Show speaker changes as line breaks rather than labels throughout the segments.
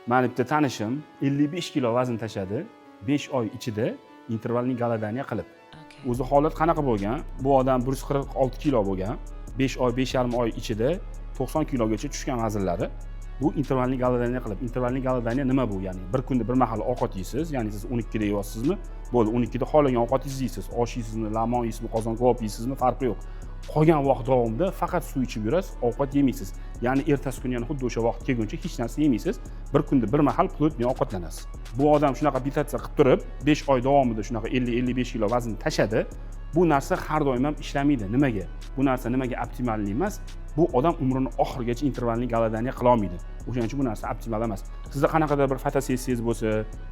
Mani bitta tanishim 55 kilo vazn tashadi 5 oy ichida intervalli golodaniya qilib. O'zi holat qanaqa bo'lgan? Bu odam 146 kilo bo'lgan. 5 oy, 5,5 oy ichida 90 kilogacha tushgan vaznlari. Bu intervalli golodaniya qilib. Intervalli golodaniya nima bu? Ya'ni bir kunda bir mahal ovqat yeysiz, ya'ni siz 12 da yeyapsizmi? Bo'ldi, 12 da xohlagan ovqatingizni yeysiz. Osh yeysizmi, lamon yeysizmi, qozon kabob yeysizmi, farqi yo'q. Qolgan vaqt davomida faqat suv ichib yurasiz, ovqat yemaysiz. Ya'ni ertasi kuni yana xuddi o'sha vaqt kelguncha hech narsa yemaysiz. Bir kunda bir mahal plotniy ovqatlanasiz. Bu odam shunaqa bitatsiya qilib turib, 5 oy davomida shunaqa 50-55 kilo vazn tashadi. Bu narsa har doim ham ishlamaydi. Nimaga? Bu narsa nimaga optimalli emas? Bu odam umrini oxirigacha intervalli golodaniya qila olmaydi. O'shaning uchun bu narsa optimal emas. Sizda qanaqadir bir fotosessiyangiz bo'lsa,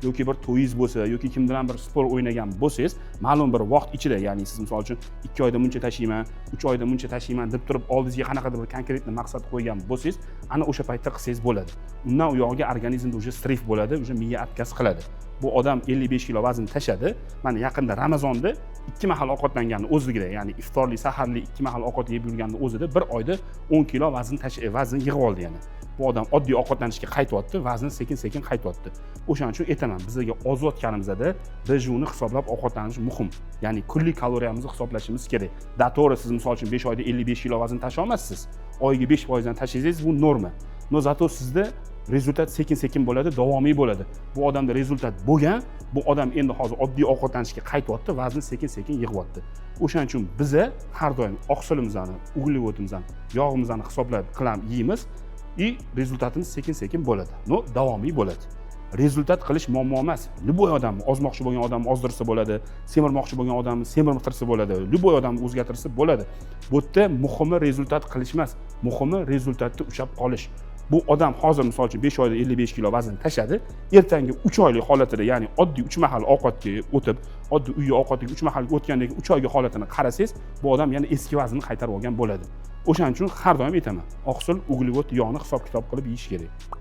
yoki bir to'yingiz bo'lsa, yoki kim bilan bir sport o'ynagan bo'lsangiz, ma'lum bir vaqt ichida, ya'ni siz misol uchun 2 oyda buncha tashiyman, 3 oyda buncha tashiyman deb turib, oldingizga qanaqadir bir konkret maqsad qo'ygan bo'lsangiz, ana o'sha paytda qilsangiz bo'ladi. Undan u yog'iga organizmda o'sha stress bo'ladi, o'sha miya отказ qiladi. Bu odam 55 kilo vazn tashadi. Mana yaqinda Ramazonda 2 mahal ovqatlanganning o'zida, ya'ni iftorli, saharli 2 mahal ovqat yeb yurganning o'zida bir oyda 10 kilo vazn yig'ib oldi yana. Bu odam oddiy ovqatlanishga qaytyapti, vazn sekin-sekin qaytyapti. O'shaning uchun aytaman, bizga ozayotganimizda BJUni hisoblab ovqatlanish muhim. Ya'ni kunlik kaloriyamizni hisoblashimiz kerak. To'g'ri, siz misol uchun 5 oyda 55 kilo vazn tashay olmassiz. Oyiga 5% dan tashlaysiz, bu norma. No zato sizda rezultat sekin-sekin bo'ladi, davomiy bo'ladi. Bu odamda rezultat bo'lgan, bu odam endi hozir oddiy ovqatlanishga qaytyapti, vazn sekin-sekin yig'yapti. O'shaning uchun biz har doim oqsilimizni, uglevodimizni, yog'imizni hisoblab yeymiz va rezultatimiz sekin-sekin bo'ladi. No, davomiy bo'ladi. Rezultat qilish muammo emas. Любой odam ozmoqchi bo'lgan odam ozdirsa bo'ladi, semirmoqchi bo'lgan odam semirtirsa bo'ladi, любой odam o'zgartirsa bo'ladi. Bu yerda muhimi rezultat qilish emas, muhimi rezultatda ushlab qolish. Bu odam hozir misol uchun 5 oyda 55 kilo vazn tashadi, ertangi 3 oylik holatida, ya'ni oddiy 3 mahal ovqatga o'tib, oddiy uyga ovqatga 3 mahal o'tgandagi 3 oylik holatini qarasangiz, bu odam yana eski vaznini qaytarib olgan bo'ladi. O'shaning uchun har doim aytaman, oqsil, uglevod, yog'ni hisob-kitob qilib yeyish kerak.